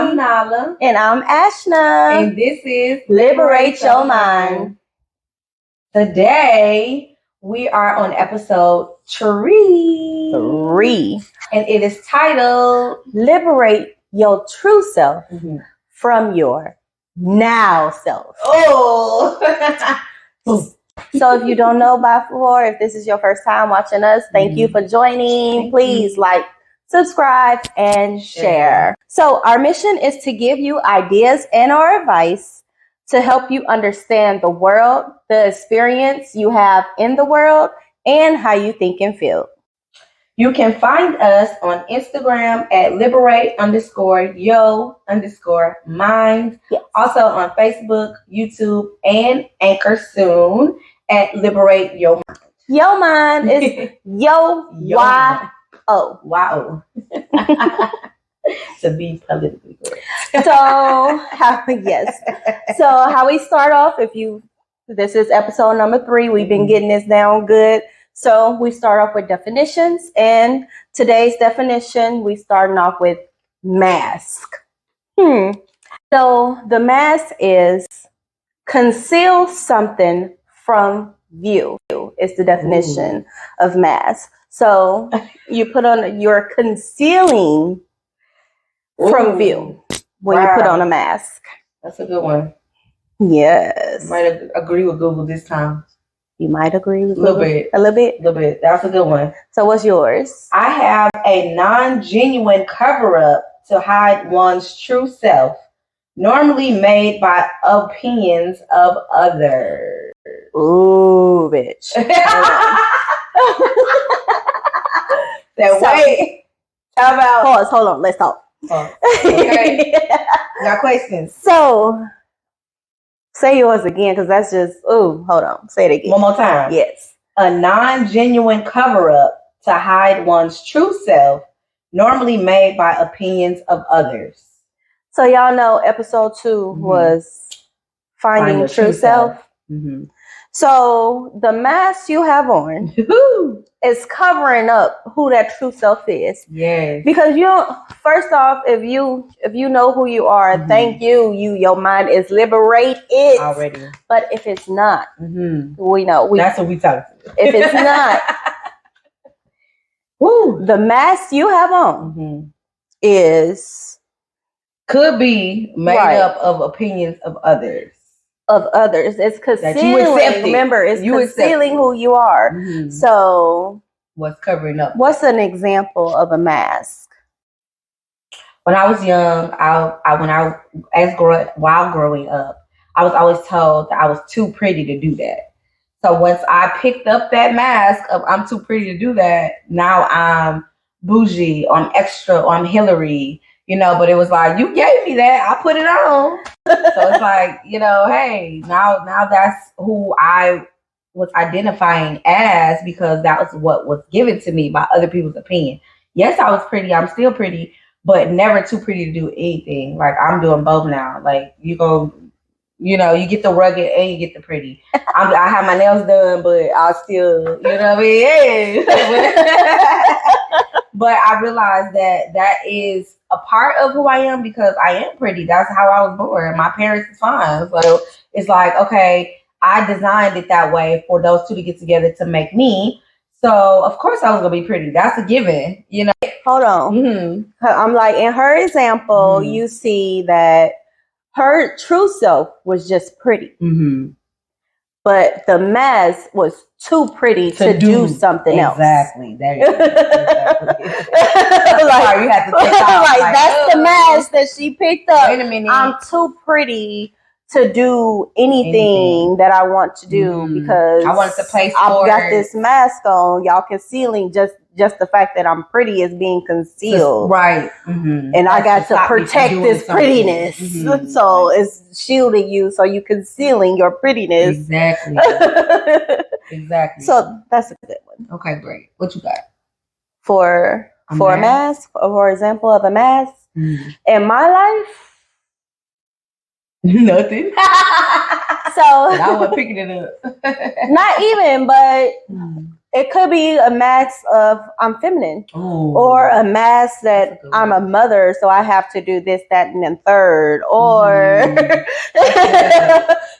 I'm Nala. And I'm Ashna. And this is Liberate Your Mind. Today, we are on episode 3. And it is titled Liberate Your True Self from Your Now Self. Oh! So if you don't know before, if this is your first time watching us, thank you for joining. Please like, subscribe, and share. So our mission is to give you ideas and or advice to help you understand the world, the experience you have in the world, and how you think and feel. You can find us on Instagram at liberate_yo_mind. Yes. Also on Facebook, YouTube, and Anchor soon at Liberate Your Mind. Yo mind is yo-y-o. Wow. To be politically correct. So how we start off, this is episode number 3. We've been getting this down good. So we start off with definitions, and today's definition, we starting off with mask. So the mask is conceal something from view. Is the definition of mask. So you're concealing from view when you put on a mask. That's a good one. Yes. Might agree with Google this time. You might agree with Google. A little bit. That's a good one. So what's yours? I have a non-genuine cover-up to hide one's true self, normally made by opinions of others. Ooh, bitch. Wait. How about... Pause. Hold on. Let's talk. Okay. Got questions. So, say yours again, because that's just... Ooh, hold on. Say it again. One more time. Yes. A non-genuine cover-up to hide one's true self, normally made by opinions of others. So, y'all know episode 2 was Finding Your True Self. So, the mask you have on is covering up who that true self is. Yes. Because first off, if you know who you are, thank you. Your mind is liberated already. But if it's not, we know. That's what we talk about. If it's not, the mask you have on could be made up of opinions of others. It's concealing. Remember, it's concealing who you are. So, what's covering up? What's an example of a mask? When I was young, while growing up, I was always told that I was too pretty to do that. So once I picked up that mask of I'm too pretty to do that, now I'm bougie, or I'm extra, or I'm Hillary. But it was like, you gave me that, I put it on. So it's like, hey, now that's who I was identifying as, because that was what was given to me by other people's opinion. Yes, I was pretty, I'm still pretty, but never too pretty to do anything. Like, I'm doing both now. Like, you get the rugged and you get the pretty. I have my nails done, but I'll still, what I mean? Yeah. But I realized that is a part of who I am, because I am pretty. That's how I was born. My parents is fine. So it's like, okay, I designed it that way for those two to get together to make me. So of course I was gonna be pretty. That's a given, Hold on. I'm like, in her example, you see that her true self was just pretty. But the mask was too pretty to do something else. Exactly. There you go. Exactly. You have to take off. That's the mask that she picked up. Wait a minute. I'm too pretty to do anything that I want to do because I want to play sports. I've got this mask on. Y'all concealing just the fact that I'm pretty is being concealed. Right. And I got to protect this prettiness. So it's shielding you, so you concealing your prettiness. Exactly. Exactly. So that's a good one. Okay, great. What you got? For a mask, for example of a mask. In my life, nothing. So I was picking it up. Not even, but It could be a mask of I'm feminine. Ooh. Or a mask that I'm a mother, so I have to do this, that, and then third. Or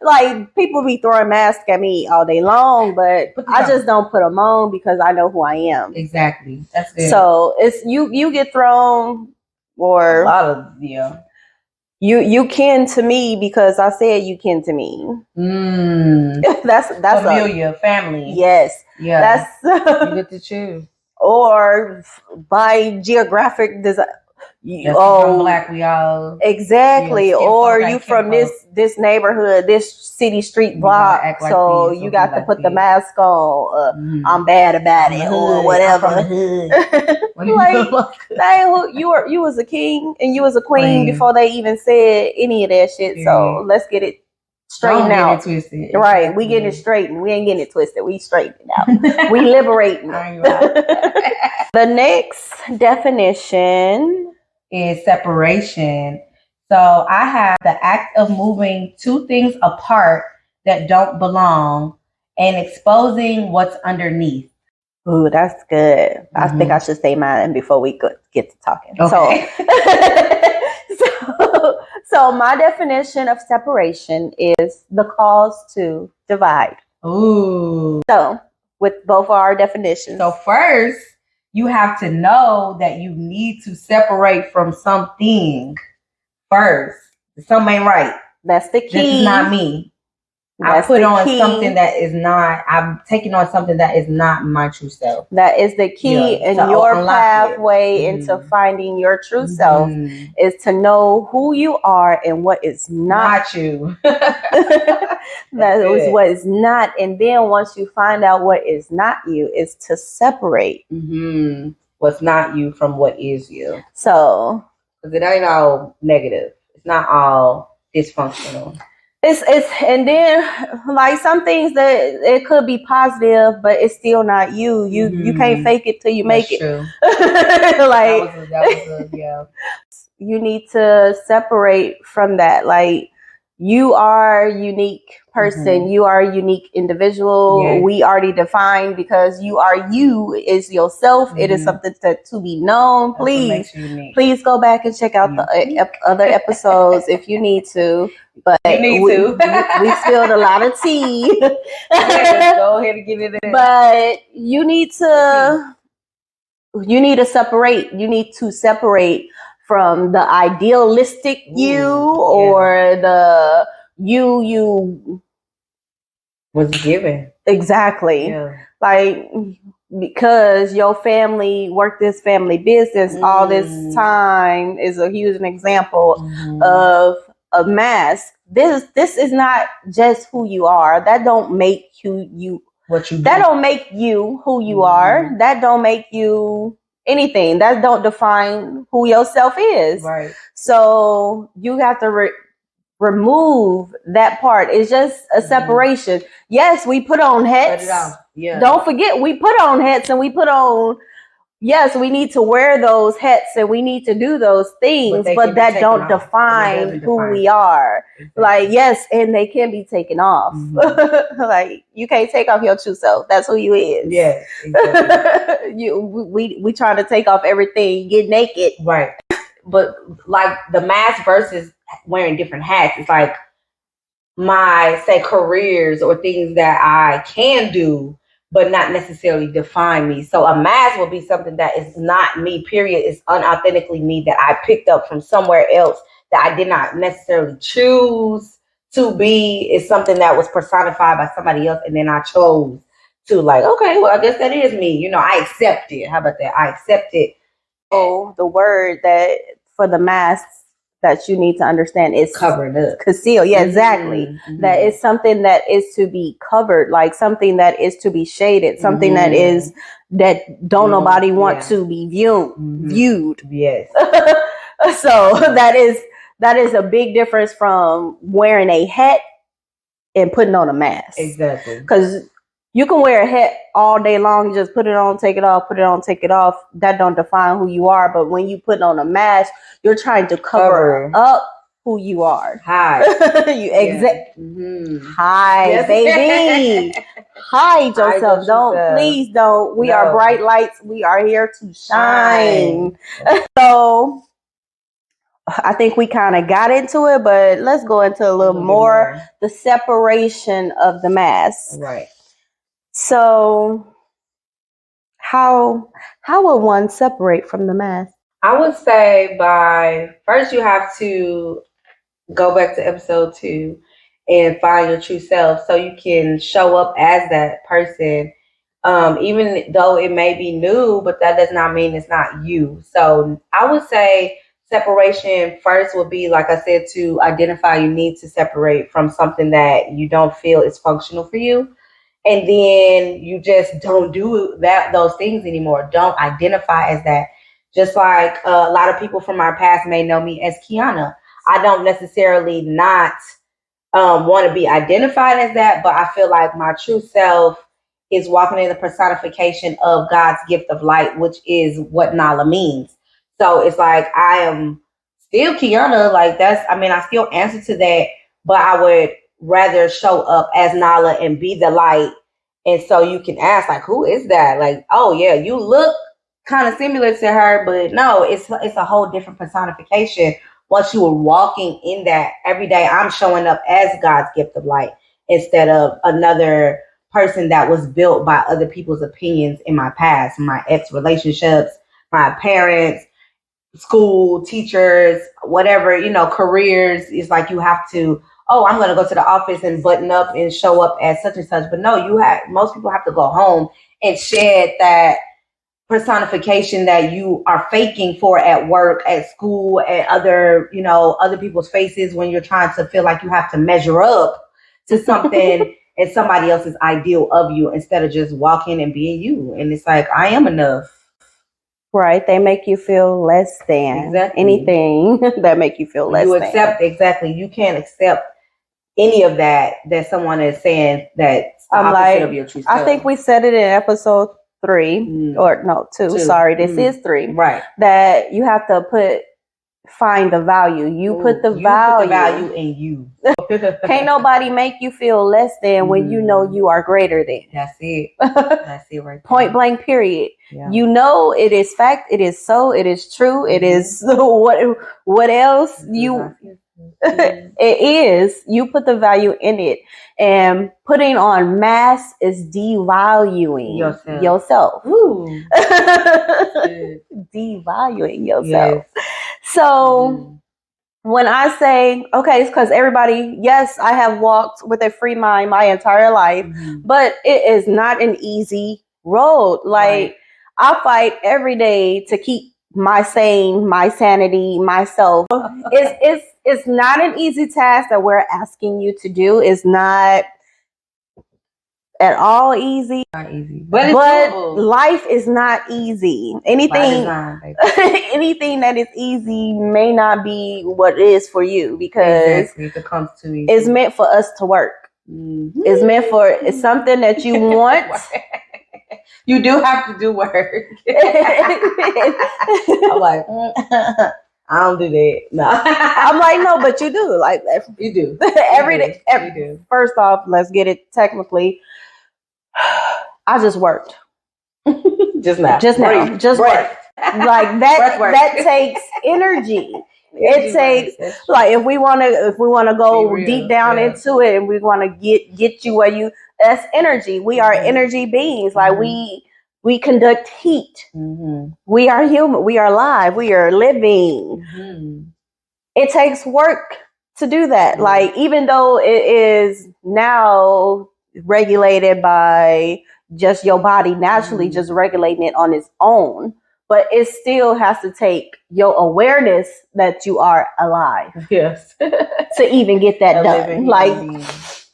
like people be throwing masks at me all day long, but I just don't put them on because I know who I am. Exactly. That's good. So it's you get thrown, or a lot of you kin to me because I said you kin to me. That's familiar, family. Yes. Yeah. That's you get to choose. Or by geographic design. I'm black, we all exactly. Or you from this neighborhood, this city street block, so you got to put the mask on. I'm bad about it, or whatever. I'm from the hood. Like, you was a king and you was a queen before they even said any of that shit. So let's get it straightened out. Get it twisted. Right, exactly. We getting it straightened. We ain't getting it twisted. We straighten it out. We liberating it. The next definition is separation. So I have the act of moving two things apart that don't belong and exposing what's underneath. Ooh, that's good. I think I should say mine before we get to talking. Okay. So my definition of separation is the cause to divide. Ooh. So with both of our definitions. So first, you have to know that you need to separate from something first. Something ain't right. That's the key. This is not me. I'm taking on something that is not my true self. That is the key in your pathway into finding your true self, is to know who you are and what is not you. That is what is not. And then once you find out what is not you, is to separate what's not you from what is you. So, because it ain't all negative. It's not all dysfunctional. It's and then like some things that it could be positive, but it's still not you. You can't fake it till you make it. True. Like that was you need to separate from that. Like, you are a unique person. You are a unique individual. Yes. We already defined because you is yourself. It is something to be known. Please go back and check out the other episodes if you need to. But we spilled a lot of tea. Go ahead and get it in. But you need to separate. You need to separate from the idealistic you or the you was given. Exactly. Yeah. Like, because your family worked this family business all this time is a huge example of a mask. This is not just who you are. That don't make you what you do. That don't make you who you are. That don't make you anything. That don't define who yourself is. Right. So you have to remove that part. It's just a separation. Yes, we put on hats. Yeah. Don't forget, we put on hats and we put on. Yes, we need to wear those hats and we need to do those things, but that don't define who we are. Exactly. Like, yes, and they can be taken off. Like, you can't take off your true self. That's who you is. Yeah, exactly. we try to take off everything, get naked. Right. But like the mask versus wearing different hats, it's like my, say, careers or things that I can do, but not necessarily define me. So a mask will be something that is not me, period. It's unauthentically me that I picked up from somewhere else that I did not necessarily choose to be. It's something that was personified by somebody else. And then I chose to, like, okay, well, I guess that is me. You know, I accept it. How about that? I accept it. Oh, the word that for the masks that you need to understand is covered up. Conceal. Yeah, exactly. That is something that is to be covered, like something that is to be shaded, something that is that don't nobody want to be viewed. Yes. So that is a big difference from wearing a hat and putting on a mask. Exactly. Because you can wear a hat all day long, just put it on, take it off, put it on, take it off. That don't define who you are. But when you put on a mask, you're trying to cover up who you are. Hi. Hi, baby. hide yourself. Please don't. We are bright lights. We are here to shine. So I think we kind of got into it, but let's go into a little more the separation of the mask. Right. So how will one separate from the mask? I would say first you have to go back to episode 2 and find your true self so you can show up as that person. Even though it may be new, but that does not mean it's not you. So I would say separation first would be, like I said, to identify you need to separate from something that you don't feel is functional for you. And then you just don't do those things anymore. Don't identify as that. Just like a lot of people from our past may know me as Kiana. I don't necessarily not want to be identified as that, but I feel like my true self is walking in the personification of God's gift of light, which is what Nala means. So it's like I am still Kiana, like I still answer to that, but I would rather show up as Nala and be the light. And so you can ask, like, who is that? Like, oh yeah, you look kind of similar to her, but no, it's a whole different personification. Once you were walking in that every day, I'm showing up as God's gift of light instead of another person that was built by other people's opinions in my past, my ex relationships, my parents, school, teachers, whatever, careers. It's like you have to, I'm going to go to the office and button up and show up as such and such. But no, most people have to go home and shed that personification that you are faking for at work, at school, at other people's faces when you're trying to feel like you have to measure up to something and somebody else's ideal of you instead of just walking and being you. And it's like, I am enough. Right. They make you feel less than. Exactly. Anything that make you feel less than. Exactly. You can't accept any of that someone is saying that's the opposite of your true self. I think we said it in episode 3 or no 2. Sorry, this is 3. Right. That you have to find the value. You put the value in you. Can't nobody make you feel less than when you know you are greater than. That's it. That's it right there. Point blank period. Yeah. You know it is fact, it is so, it is true, it is what else you it is. You put the value in it. And putting on masks is devaluing yourself. Ooh. Devaluing yourself. Yes. So when I say, okay, it's because everybody, yes, I have walked with a free mind my entire life, but it is not an easy road. Like, I fight every day to keep my sane, my sanity, myself. It's not an easy task that we're asking you to do. It's not at all easy. Not easy. But life is not easy. Anything that is easy may not be what it is for you because if it comes to easy. It's meant for us to work. Mm-hmm. It's something that you want. You do have to do work. I'm like, I don't do that. No. I'm like, no, but you do. Like, you do. Every day. You do. First off, let's get it technically. I just worked. Just now. Just worked. Like that takes energy. It takes like if we want to go deep down into it and we want to get you where that's energy. We are energy beings. Like we conduct heat. Mm-hmm. We are human. We are alive. We are living. Mm-hmm. It takes work to do that. Mm-hmm. Like even though it is now regulated by just your body naturally just regulating it on its own, but it still has to take your awareness that you are alive. Yes. To even get that done. Like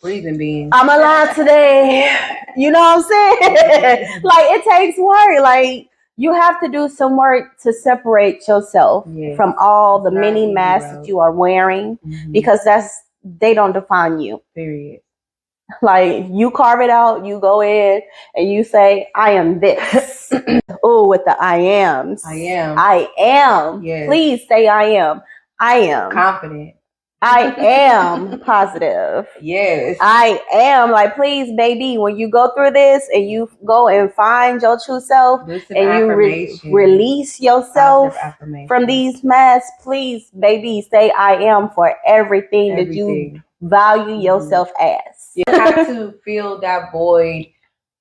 breathing being. I'm alive today. You know what I'm saying? Like it takes work. Like you have to do some work to separate yourself from all the many masks that you are wearing because they don't define you. Period. Like you carve it out, you go in and you say, I am this. Oh, with the I ams. I am. I am. Yes. Please say I am. I am. Confident. I am positive. Yes. I am like, please, baby, when you go through this and you go and find your true self and you release yourself from these masks, please, baby, say I am for everything that you value yourself as. You have to fill that void.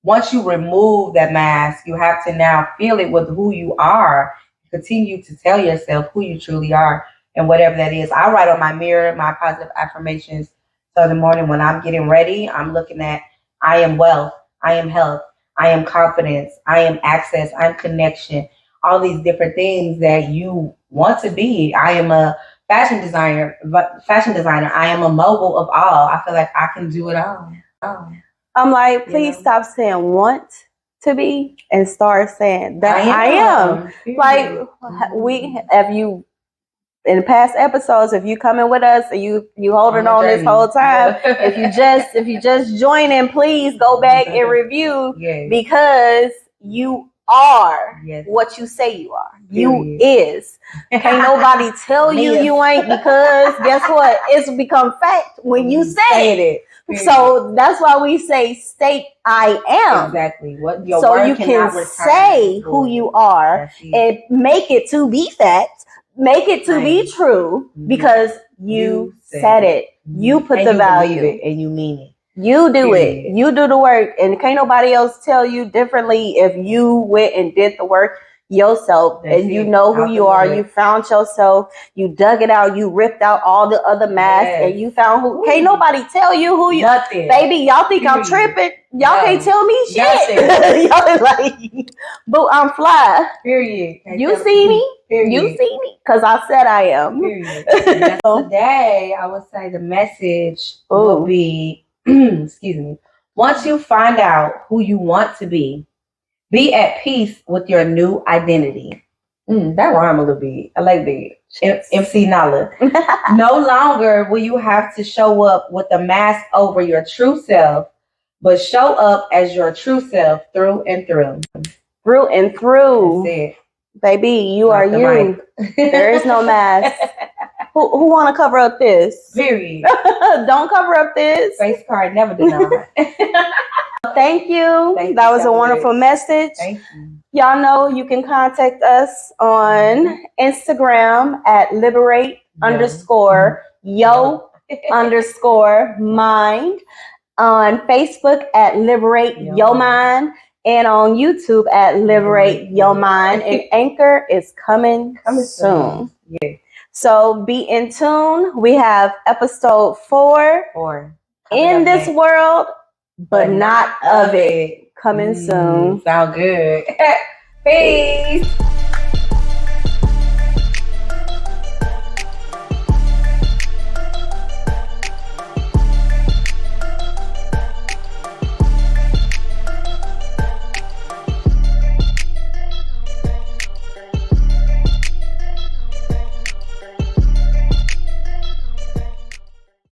Once you remove that mask, you have to now fill it with who you are. Continue to tell yourself who you truly are and whatever that is. I write on my mirror my positive affirmations. So in the morning when I'm getting ready, I'm looking at I am wealth, I am health, I am confidence, I am access, I'm connection. All these different things that you want to be. I am a fashion designer. I am a mogul of all. I feel like I can do it all. I'm like, please stop saying want to be and start saying that I am. Like if you in past episodes, if you coming with us and you holding on this whole time, if you just join in, please go back and review because you are what you say you are. You is. Can't nobody tell you ain't, because guess what? It's become fact when you say it. So that's why we say state I am. Exactly. What your so you can say who you are and make it to be fact, make it to be true, because you said it. You put the value it and you mean it. You do it. You do the work, and can't nobody else tell you differently if you went and did the work yourself. And you know who you are. You found yourself. You dug it out. You ripped out all the other masks, and you found who. Can't nobody tell you who you. Nothing. Baby, y'all think I'm tripping? Y'all can't tell me shit. Y'all like, boo, I'm fly. Period. You see me? Period. You see me? Because I said I am. Period. Today, I would say the message will be, excuse me, once you find out who you want to be at peace with your new identity. That rhyme a little bit. I like that. MC Nala. No longer will you have to show up with a mask over your true self, but show up as your true self through and through. Through and through. That's it. Baby, you are you. There is no mask. Who want to cover up this? Period. Don't cover up this. Face card, never deny. Thank you. That was a wonderful message. Thank you. Y'all know you can contact us on Instagram at Liberate _ yo _ mind. On Facebook at Liberate Your Mind. And on YouTube at Liberate Your Mind. And Anchor is coming soon. Yeah. So be in tune. We have episode 4. In this world, but not of it. Coming soon. Sound good. Peace.